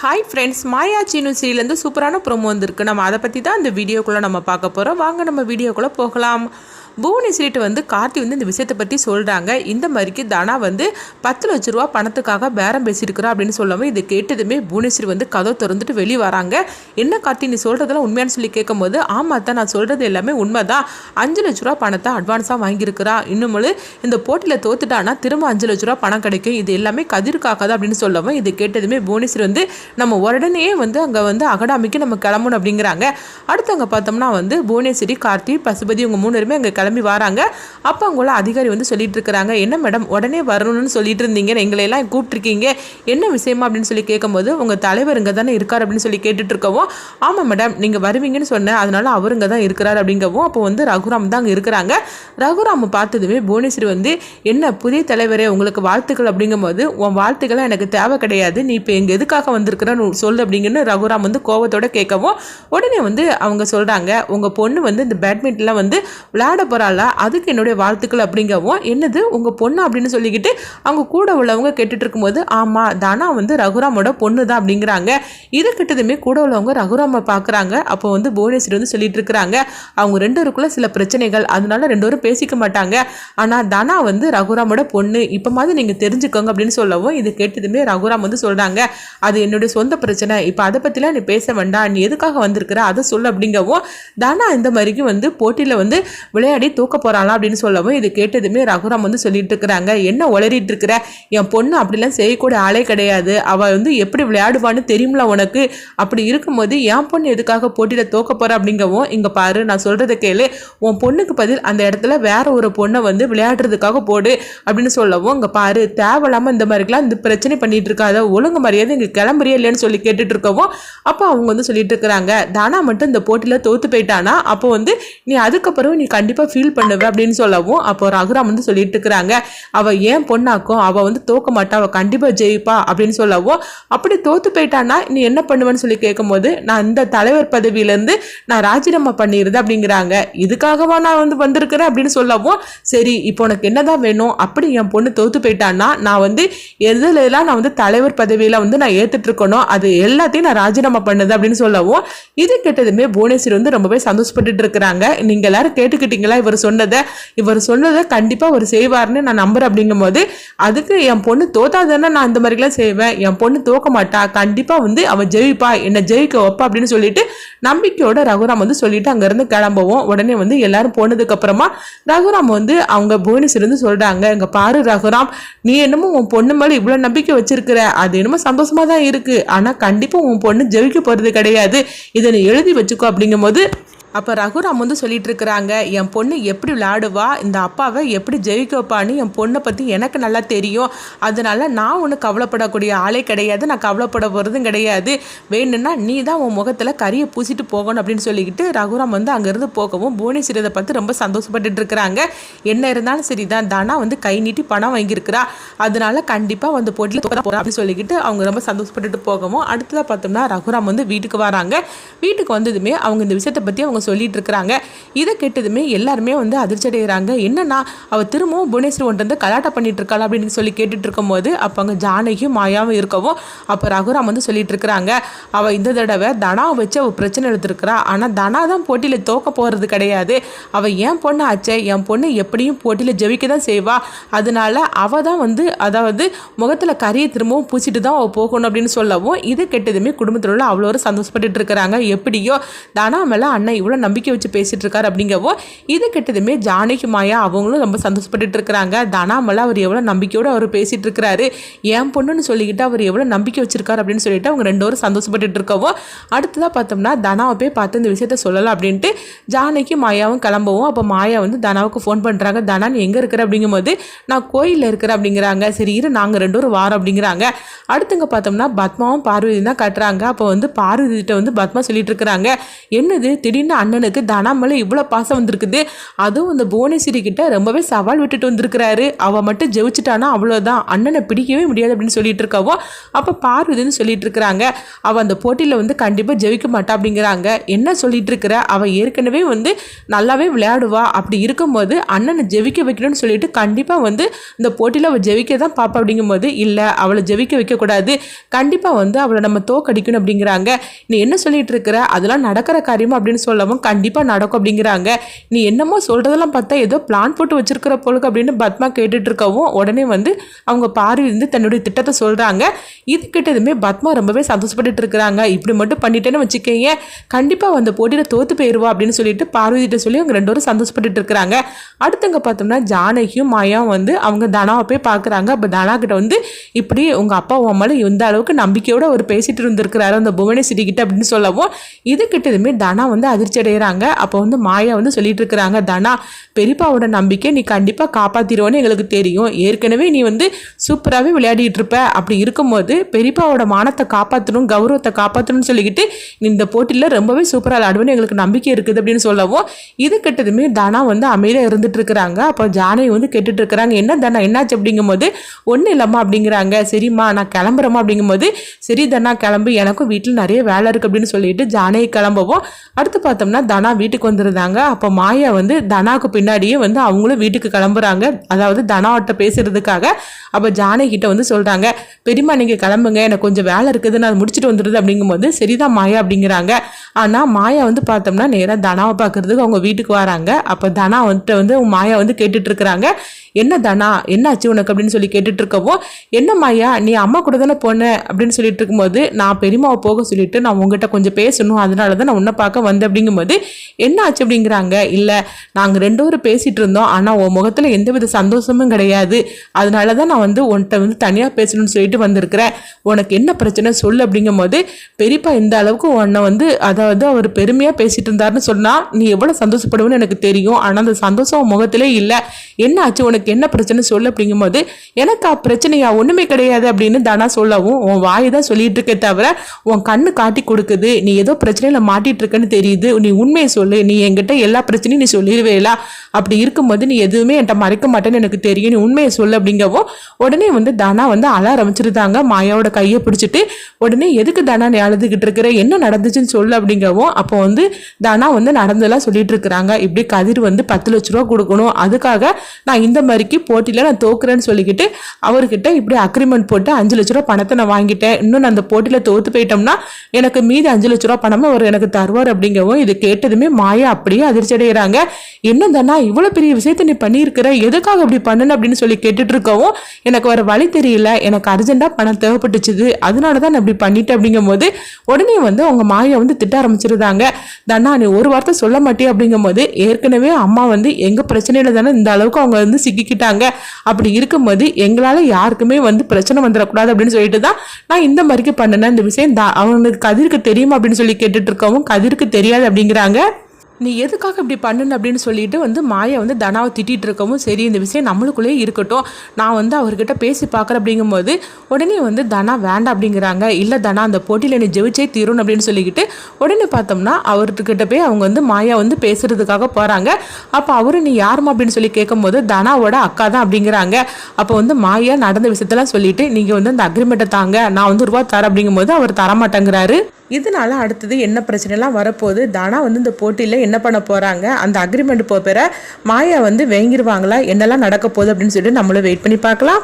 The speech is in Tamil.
ஹாய் ஃப்ரெண்ட்ஸ், மாயா சீனு சீரியலேருந்து சூப்பரான ப்ரோமோ வந்திருக்கு. நம்ம அதை பற்றி தான் இந்த வீடியோக்குள்ளே நம்ம பார்க்க போகிறோம். வாங்க நம்ம வீடியோக்குள்ளே போகலாம். புவனேஸ்வரிட்டு கார்த்தி இந்த விஷயத்தை பற்றி சொல்கிறாங்க. இந்த மாதிரிக்கு தனா 10 லட்ச ரூபா பணத்துக்காக பேரம் பேசியிருக்கிறா அப்படின்னு சொல்லவும் இது கேட்டதுமே புவனேஸ்வரி கதவை திறந்துட்டு வெளியே வராங்க. என்ன கார்த்தி நீ சொல்கிறதெல்லாம் உண்மையானு சொல்லி கேட்கும்போது, ஆமாம் தான் நான் சொல்கிறது எல்லாமே உண்மை தான். 5 லட்ச ரூபா பணத்தை அட்வான்ஸாக வாங்கியிருக்கிறா. இன்னும் இந்த போட்டியில் தோத்துட்டானா திரும்ப 5 லட்ச ரூபா பணம் கிடைக்கும். இது எல்லாமே கதிர்க்காக தான் அப்படின்னு சொல்லவும் இது கேட்டதுமே புவனேஸ்வரி நம்ம உடனே அங்கே அகடாமிக்கு நம்ம கிளம்பணும் அப்படிங்கிறாங்க. அடுத்து அங்கே பார்த்தோம்னா புவனேஸ்வரி, கார்த்தி, பசுபதி இவங்க 3 பேருமே அங்கே கிளம்பி வராங்க. அப்போ அவங்கள அதிகாரி சொல்லிட்டு இருக்கிறாங்க, என்ன மேடம் உடனே வரணும்னு சொல்லிட்டு இருந்தீங்க, எங்களை எல்லாம் கூப்பிட்டுருக்கீங்க, என்ன விஷயமா அப்படின்னு சொல்லி கேட்கும்போது, உங்கள் தலைவர் இங்கே தானே இருக்கார் அப்படின்னு சொல்லி கேட்டுட்டு இருக்கவும், ஆமாம் மேடம் நீங்கள் வருவீங்கன்னு சொன்னேன், அதனால அவர் இங்கே தான் இருக்கிறார் அப்படிங்கவும், அப்போ ரகுராம் தான் அங்கே இருக்கிறாங்க. ரகுராம் பார்த்ததுமே புவனேஸ்வரி என்ன புதிய தலைவரே உங்களுக்கு வாழ்த்துக்கள் அப்படிங்கும்போது, உன் வாழ்த்துக்களை எனக்கு தேவை கிடையாது, நீ இப்போ எங்கே எதுக்காக வந்திருக்கிறன்னு சொல்லு அப்படிங்கன்னு ரகுராம் கோவத்தோட கேட்கவும், உடனே அவங்க சொல்கிறாங்க, உங்கள் பொண்ணு இந்த பேட்மிண்டன்லாம் விளையாட போகிறாள், அதுக்கு என்னுடைய வாழ்த்துக்கள் அப்படிங்கவும், என்னது உங்கள் பொண்ணு அப்படின்னு சொல்லிக்கிட்டு அவங்க கூட உள்ளவங்க கேட்டுட்டு இருக்கும்போது, ஆமாம் தானா ரகுராமோட பொண்ணு தான் அப்படிங்கிறாங்க. இது கிட்டதுமே கூட உள்ளவங்க ரகுராமை பார்க்குறாங்க. அப்போ புவனேஸ்வரி சொல்லிட்டு இருக்கிறாங்க, அவங்க 2 பேருக்குள்ள சில பிரச்சனைகள், அதனால 2 பேரும் பேசிக்க மாட்டாங்க, ஆனால் தானா ரகுராமோட பொண்ணு, இப்போ மாதிரி நீங்கள் தெரிஞ்சுக்கோங்க அப்படின்னு சொல்லவும் இது கேட்டதுமே ரகுராம் சொல்கிறாங்க, அது என்னுடைய சொந்த பிரச்சனை, இப்போ அதை பற்றிலாம் நீ பேச வேண்டாம், நீ எதுக்காக வந்திருக்கிற அதை சொல்லு அப்படிங்கவும், தானா இந்த மாதிரிக்கு போட்டியில் விளையாடி தூக்க போகிறாளா அப்படின்னு சொல்லவும் இது கேட்டதுமே ரகுராம் சொல்லிட்டு இருக்கிறாங்க, என்ன உளறிட்டு இருக்கிற, என் பொண்ணு அப்படிலாம் செய்யக்கூடிய ஆளே கிடையாது, அவள் எப்படி விளையாடுவான்னு தெரியும்ல உனக்கு, அப்படி இருக்கும்போது என் பொண்ணு எதுக்காக போட்டியில் தோக்க போகிற அப்படிங்கவும், இங்கே பாரு நான் சொல்கிறத கேளு, உன் பொண்ணுக்கு பதில் அந்த இடத்துல வேற ஒரு பொண்ணை விளையாடுறதுக்காக போடு அப்படின்னு சொல்லவும், இங்கே பாரு தேவையில்லாமல் இந்த மாதிரிலாம் இந்த பிரச்சனை பண்ணிட்டு இருக்காத, ஒழுங்கு மரியாதை இங்கே கிளம்புறியா இல்லைன்னு சொல்லி கேட்டுட்டு இருக்கவும், அப்போ அவங்க சொல்லிட்டு இருக்கிறாங்க, தானா மட்டும் இந்த போட்டியில் தோத்து போயிட்டானா அப்போ நீ அதுக்கப்புறம் நீ கண்டிப்பாக ஃபீல் பண்ணுவ அப்படின்னு சொல்லவும், அப்போ ரகுராம் சொல்லிட்டு இருக்கிறாங்க, அவள் ஏன் பொண்ணாக்கும், அவள் தோக்க மாட்டா, அவள் கண்டிப்பாக ஜெயிப்பா அப்படின்னு சொல்லவும், அப்படி தோத்து போயிட்டானா நீ என்ன பண்ணுவேன்னு சொல்லி கேட்கும்போது, நான் இந்த தலைவர் பதவியிலேருந்து நான் ராஜினாமா பண்ணிடுது அப்படிங்கிறாங்க. இதுக்காகவா நான் வந்திருக்கிறேன் அப்படின்னு சொல்லவும், சரி இப்போ உனக்கு என்னதான் வேணும், அப்படி என் பொண்ணு தோத்து போயிட்டான்னா நான் எதுலாம் நான் தலைவர் பதவியில நான் ஏத்துட்டு இருக்கணும், அது எல்லாத்தையும் நான் ராஜினாமா பண்ணுது அப்படின்னு சொல்லவும், இது கேட்டதுமே புவனேஸ்வரி ரொம்பவே சந்தோஷப்பட்டு இருக்கிறாங்க. நீங்க எல்லாரும் கேட்டுக்கிட்டீங்களா இவர் சொன்னதை கண்டிப்பா அவர் செய்வார்னு நான் நம்புறேன் அப்படிங்கும்போது, அதுக்கு என் பொண்ணு தோத்தாதானே நான் இந்த மாதிரிலாம் செய்வேன், என் பொண்ணு தோக்க மாட்டா, கண்டிப்பா அவ ஜெயிப்பா, என்ன ஜெயிக்க வைப்பா அப்படின்னு சொல்லிட்டு நம்பிக்கையோட ரகுராம் சொல்லிட்டு அங்கிருந்து கிளம்பவும், உடனே எல்லாரும் போனதுக்கு அப்புறமா ரகுராம் அவங்க புவனேஸ்வரி சொல்றாங்க, இங்க பாரு ரகுராம், நீ என்னமோ உன் பொண்ணு மேல இவ்வளவு நம்பிக்கை வச்சிருக்கிற, அது என்னமோ சந்தோஷமா தான் இருக்கு, ஆனா கண்டிப்பா உன் பொண்ணு ஜெயிக்க போறது கிடையாது, இதை நீ எழுதி வச்சுக்கோ அப்படிங்கும்போது, அப்போ ரகுராம் சொல்லிட்டு இருக்கிறாங்க, என் பொண்ணு எப்படி விளையாடுவா, இந்த அப்பாவை எப்படி ஜெயிக்க வைப்பான்னு என் பொண்ணை பற்றி எனக்கு நல்லா தெரியும், அதனால நான் ஒன்று கவலைப்படக்கூடிய ஆளே கிடையாது, நான் கவலைப்பட போகிறதும் கிடையாது, வேணும்னா நீ தான் உன் முகத்தில் கரியை பூசிட்டு போகணும் அப்படின்னு சொல்லிக்கிட்டு ரகுராம் அங்கேருந்து போகவும், புவனேஸ்வரி இதை பார்த்து ரொம்ப சந்தோஷப்பட்டு இருக்கிறாங்க. என்ன இருந்தாலும் சரி தான், தானா கை நீட்டி பணம் வாங்கியிருக்கிறா, அதனால கண்டிப்பாக போட்டியில் தோக்க போகிறா அப்படின்னு சொல்லிக்கிட்டு அவங்க ரொம்ப சந்தோஷப்பட்டுட்டு போகவும், அடுத்ததாக பார்த்தோம்னா ரகுராம் வீட்டுக்கு வராங்க. வீட்டுக்கு வந்ததுமே அவங்க இந்த விஷயத்தை பற்றி அவங்க சொல்லிட்டு இருக்கிறாங்க. இதை கேட்டதுமே எல்லாருமே அதிர்ச்சி அடைகிறாங்க. என்னன்னா அவ திரும்பவும் புவனேஸ்வரி ஒன்று கலாட்டா பண்ணிட்டு இருக்காள் அப்படின்னு சொல்லி கேட்டுட்டு இருக்கும் போது, அப்போ அங்கே ஜானகியும் மாயாவும் இருக்கவும், அப்போ ரகுராம் சொல்லிட்டு இருக்கிறாங்க, அவ இந்த தடவை தனாவை வச்சு அவள் பிரச்சனை எடுத்திருக்கிறா, ஆனால் தனா தான் போட்டியில் தோக்க போகிறது கிடையாது, அவள் என் பொண்ணு ஆச்சே, என் பொண்ணு எப்படியும் போட்டியில் ஜெயிக்க தான் செய்வா, அதனால அவள் தான் அதாவது முகத்தில் கரியை திரும்பவும் பூச்சிட்டு தான் அவள் போகணும் அப்படின்னு சொல்லவும், இது கெட்டதுமே குடும்பத்தில் உள்ள அவ்வளோ சந்தோஷப்பட்டு இருக்கிறாங்க. எப்படியோ தனா மேலே அண்ணன் இவ்வளோ நம்பிக்கை வச்சு பேசிட்டு இருக்காரு அப்படிங்கவோ, இது கெட்டதுமே ஜானகி மாயா அவங்களும் ரொம்ப சந்தோஷப்பட்டு இருக்கிறாங்க. தனா மேலே அவர் எவ்வளோ நம்பிக்கையோடு அவர் பேசிட்டு இருக்கிறாரு, என் பொண்ணுன்னு சொல்லிக்கிட்டு அவர் எவ்வளோ நம்பிக்கை வச்சிருக்காரு அப்படின்னு சொல்லிட்டு அவங்க 2 பேரும் சந்தோஷப்பட்டு இருக்கவோ, அடுத்ததாக பார்த்தோம்னா தனாவை போய் பார்த்து இந்த விஷயத்த சொல்லலாம் அப்படின்ட்டு ஜானகி மாயாவும் கிளம்பவும், அப்போ மாயா தனாவுக்கு ஃபோன் பண்ணுறாங்க, தனா நீ எங்கே இருக்கிற அப்படிங்கும்போது, நான் கோயிலில் இருக்கிறேன் அப்படிங்கிறாங்க. சரி இரு நாங்கள் 2 பேரும் வாரம் அப்படிங்கிறாங்க. அடுத்துங்க பார்த்தோம்னா பத்மாவும் பார்வதி தான் கட்டுறாங்க. அப்போ பார்வதிட்ட பத்மா சொல்லிட்டு இருக்கிறாங்க, என்னது திடீர்னு அண்ணனுக்கு தனா மேலே இவ்வளோ பாசம் வந்திருக்குது. அதுவும் அந்த புவனேஸ்வரி கிட்ட ரொம்பவே சவால் விட்டுட்டு வந்திருக்கிறாரு. அவள் மட்டும் ஜெயிச்சிட்டானா அவ்வளோதான், அண்ணனை பிடிக்கவே முடியாது அப்படின்னு சொல்லிட்டு இருக்காவோ. அப்போ பார்வதின்னு சொல்லிட்டு இருக்கிறாங்க, அவள் அந்த போட்டியில் வந்து கண்டிப்பாக ஜெயிக்க மாட்டா அப்படிங்கிறாங்க. என்ன சொல்லிட்டு இருக்கிற, அவள் ஏற்கனவே வந்து நல்லாவே விளையாடுவா. அப்படி இருக்கும்போது அண்ணனை ஜெயிக்க வைக்கணும்னு சொல்லிட்டு கண்டிப்பாக வந்து இந்த போட்டியில் அவள் ஜெயிக்க தான் பாப்பா அப்படிங்கும்போது, இல்லை அவளை ஜெயிக்க வைக்கக்கூடாது, கண்டிப்பாக வந்து அவளை நம்ம தோக்கடிக்கணும் அப்படிங்கிறாங்க. நீ என்ன சொல்லிட்டு இருக்கிற, அதெல்லாம் நடக்கிற காரியமா அப்படின்னு சொல்லவும் கண்டிப்பாக நடக்கும் அப்படிங்கிறாங்க. நீ என்னமோ சொல்கிறதெல்லாம் பார்த்தா ஏதோ பிளான் போட்டு வச்சிருக்கிற போலுக்கு அப்படின்னு பத்மா கேட்டுட்டு இருக்கவும் உடனே வந்து அவங்க பார்வை வந்து தன்னுடைய திட்டத்தை சொல்கிறாங்க. இது கிட்டதுமே பத்மா ரொம்பவே சந்தோஷப்பட்டு இருக்கிறாங்க. இப்படி மட்டும் பண்ணிட்டேன்னு வச்சுக்கோங்க, கண்டிப்பாக அந்த போட்டியில் தோத்து போயிடுவா அப்படின்னு சொல்லிட்டு பார்வதிட்ட சொல்லி அவங்க 2 பேரும் சந்தோஷப்பட்டு இருக்கிறாங்க. அடுத்தவங்க பார்த்தோம்னா ஜானகியும் மாயாவும் வந்து அவங்க தனாவை போய் பார்க்குறாங்க. அப்போ தனா கிட்ட வந்து இப்படி உங்கள் அப்பா அம்மாவில் இந்த அளவுக்கு நம்பிக்கையோடு அவர் பேசிட்டு இருந்திருக்கிறாரு அந்த புவனேஸ்வரி கிட்ட அப்படின்னு சொல்லவும் இது கிட்டதுமே தனா வந்து அதிர்ச்சி அடைகிறாங்க. அப்போ வந்து மாயா வந்து சொல்லிட்டு இருக்கிறாங்க, தனா பெரியப்பாவோட நம்பிக்கை நீ கண்டிப்பாக காப்பாற்றிடுவோன்னு எங்களுக்கு தெரியும். ஏற்கனவே நீ வந்து சூப்பராகவே விளையாடிட்டு இருப்ப. அப்படி இருக்கும்போது பெரியப்பாவோட மானத்தை காப்பாற்றணும், கௌரவத்தை காப்பாற்றணும்னு சொல்லிக்கிட்டு நீ இந்த போட்டியில் ரொம்பவே சூப்பராக விளையாடுவேன்னு எங்களுக்கு நம்பிக்கை இருக்குது அப்படின்னு சொல்லவும் இது கிட்டதுமே தனா வந்து அமைதியாக இருந்துட்டு இருக்கிறாங்க. அப்போ ஜானகி வந்து கேட்டுட்டு இருக்கிறாங்க, என்ன தனா என்னாச்சு அப்படிங்கும்போது ஒன்றும் இல்லைம்மா அப்படிங்கிறாங்க. சரிம்மா நான் கிளம்புறேம்மா அப்படிங்கும்போது சரி தனா கிளம்பு, எனக்கும் வீட்டில் நிறைய வேலை இருக்குது அப்படின்னு சொல்லிட்டு ஜானகி கிளம்பவும் அடுத்து பார்த்தோம்னா தனா வீட்டுக்கு வந்துருந்தாங்க. அப்போ மாயா வந்து தனாவுக்கு பின்னாடியே வந்து அவங்களும் வீட்டுக்கு கிளம்புறாங்க, அதாவது தனாவட்ட பேசுறதுக்காக. அப்போ ஜானகி கிட்ட வந்து சொல்கிறாங்க, பெரியம்மா நீங்கள் கிளம்புங்க, எனக்கு கொஞ்சம் வேலை இருக்குது, நான் முடிச்சுட்டு வந்துடுது அப்படிங்கும்போது சரிதான் மாயா அப்படிங்கிறாங்க. ஆனால் மாயா வந்து பார்த்தோம்னா நேராக தனாவை பார்க்கறதுக்கு அவங்க வீட்டுக்கு வராங்க. அப்போ தனா வந்து மாயா வந்து கேட்டுட்டு இருக்கிறாங்க, என்ன தனா என்னாச்சு உனக்கு அப்படின்னு சொல்லி கேட்டுட்டு இருக்கவும், என்ன மாயா நீ அம்மா கூட தானே போன அப்படின்னு சொல்லிட்டு இருக்கும்போது நான் பெரியம்மாவை போக சொல்லிட்டு நான் உங்ககிட்ட கொஞ்சம் பேசணும், அதனால தான் நான் உன்னை பார்க்க வந்தேன் அப்படிங்கும்போது என்ன ஆச்சு அப்படிங்கிறாங்க. இல்லை நாங்கள் 2 பேரும் பேசிட்டு இருந்தோம், ஆனால் உன் முகத்தில் எந்தவித சந்தோஷமும் கிடையாது, அதனால தான் நான் வந்து உன்கிட்ட வந்து தனியாக பேசணும்னு சொல்லிட்டு வந்திருக்கிறேன், உனக்கு என்ன பிரச்சனை சொல்லு அப்படிங்கும்போது பெரியப்பா இந்த அளவுக்கு உன்னை வந்து அதாவது அவர் பெருமையாக பேசிட்டு இருந்தாருன்னு சொன்னால் நீ எவ்வளோ சந்தோஷப்படுவேன்னு எனக்கு தெரியும், ஆனால் அந்த சந்தோஷம் முகத்திலே இல்லை, என்ன ஆச்சு உனக்கு என்ன பிரச்சனை சொல்லு அப்படிங்கும்போது எனக்கு பிரச்சனையா ஒன்றுமே கிடையாது அப்படின்னு தானா சொல்லவும் உன் வாய் தான் சொல்லிட்டு இருக்கே தவிர உன் கண்ணு காட்டி கொடுக்குது, நீ ஏதோ பிரச்சனையில மாட்டிட்டு இருக்கன்னு தெரியுது, நீ உண்மையை சொல்லு, நீ என்கிட்ட எல்லா பிரச்சனையும் நீ சொல்லிடுவேலா, அப்படி இருக்கும்போது நீ எதுவுமே என்கிட்ட மறைக்க மாட்டேன்னு எனக்கு தெரியும், நீ உண்மையை சொல்லு அப்படிங்கவும் உடனே வந்து தானா வந்து அழ ஆரம்பிச்சிருந்தாங்க. மாயாவோட கையை பிடிச்சிட்டு உடனே எதுக்கு தானா நீ அழுதுகிட்டு இருக்கிற, என்ன நடந்துச்சுன்னு சொல்லு அப்படிங்கவும் அப்போ வந்து தானா வந்து நடந்தெல்லாம் சொல்லிட்டு இருக்கிறாங்க. இப்படி கதிர் வந்து 10 லட்ச ரூபா கொடுக்கணும், அதுக்காக நான் இந்த மாதிரிக்கு போட்டியில் நான் தோக்குறேன்னு சொல்லிக்கிட்டு அவர்கிட்ட இப்படி அக்ரிமெண்ட் போட்டு 5 லட்ச ரூபா பணத்தை நான் வாங்கிட்டேன், இன்னும் நான் அந்த போட்டியில் தோத்து போயிட்டோம்னா எனக்கு மீதி 5 லட்ச ரூபா பணமும் அவர் எனக்கு தருவார் அப்படிங்கவும் இது கேட்டதுமே மாயா அப்படியே அதிர்ச்சி அடைகிறாங்க. என்ன தானா இவ்வளோ பெரிய விஷயத்த நீ பண்ணியிருக்கிற, எதுக்காக அப்படி பண்ணணும் அப்படின்னு சொல்லி கேட்டுட்டு இருக்கவும் எனக்கு வர வழி தெரியல, எனக்கு அர்ஜென்ட்டாக பணம் தேவைப்பட்டுச்சுது, அதனால தான் நான் இப்படி பண்ணிட்டேன் அப்படிங்கும் போது உடனே வந்து அவங்க மாயா வந்து திட்ட ஆரம்பிச்சிருந்தாங்க. தானா நீ ஒரு வார்த்தை சொல்ல மாட்டே அப்படிங்கும் போது ஏற்கனவே அம்மா வந்து எங்கள் பிரச்சனையில தானே இந்த அளவுக்கு அவங்க வந்து சிக்கிக்கிட்டாங்க, அப்படி இருக்கும்போது எங்களால் யாருக்குமே வந்து பிரச்சனை வந்துடக்கூடாது அப்படின்னு சொல்லிட்டு தான் நான் இந்த மாதிரிக்கு பண்ணினேன், இந்த விஷயம் அவனுக்கு கதிருக்கு தெரியுமா அப்படின்னு சொல்லி கேட்டுட்டு இருக்கவும் கதிருக்கு தெரியாது அப்படிங்கிறாங்க. நீ எதுக்காக இப்படி பண்ணுன்னு அப்படின்னு சொல்லிட்டு வந்து மாயா வந்து தனாவை திட்டிகிட்டு இருக்கவும் சரி இந்த விஷயம் நம்மளுக்குள்ளேயே இருக்கட்டும், நான் வந்து அவர்கிட்ட பேசி பார்க்குறேன் அப்படிங்கும்போது உடனே வந்து தனா வேண்டாம் அப்படிங்கிறாங்க. இல்லை தனா அந்த போட்டியில் நீ ஜெயிச்சே தீரும் அப்படின்னு சொல்லிக்கிட்டு உடனே பார்த்தோம்னா அவர்கிட்ட போய் அவங்க வந்து மாயா வந்து பேசுறதுக்காக போகிறாங்க. அப்போ அவரு நீ யாருமா அப்படின்னு சொல்லி கேட்கும்போது தனாவோட அக்கா தான் அப்படிங்கிறாங்க. அப்போ வந்து மாயா நடந்த விஷயத்தெல்லாம் சொல்லிட்டு நீங்கள் வந்து அந்த அக்ரிமெண்ட்டை தாங்க, நான் வந்து ரூபா தரேன் அப்படிங்கும்போது அவர் தரமாட்டேங்கிறாரு. இதனால அடுத்தது என்ன பிரச்சனைலாம் வரப்போகுது, தானா வந்து இந்த போட்டியில் என்ன பண்ண போகிறாங்க, அந்த அக்ரிமெண்ட் போகிற மாயா வந்து வாங்கிடுவாங்களா, என்னெல்லாம் நடக்க போகுது அப்படின்னு சொல்லிட்டு நம்மளும் வெயிட் பண்ணி பார்க்கலாம்.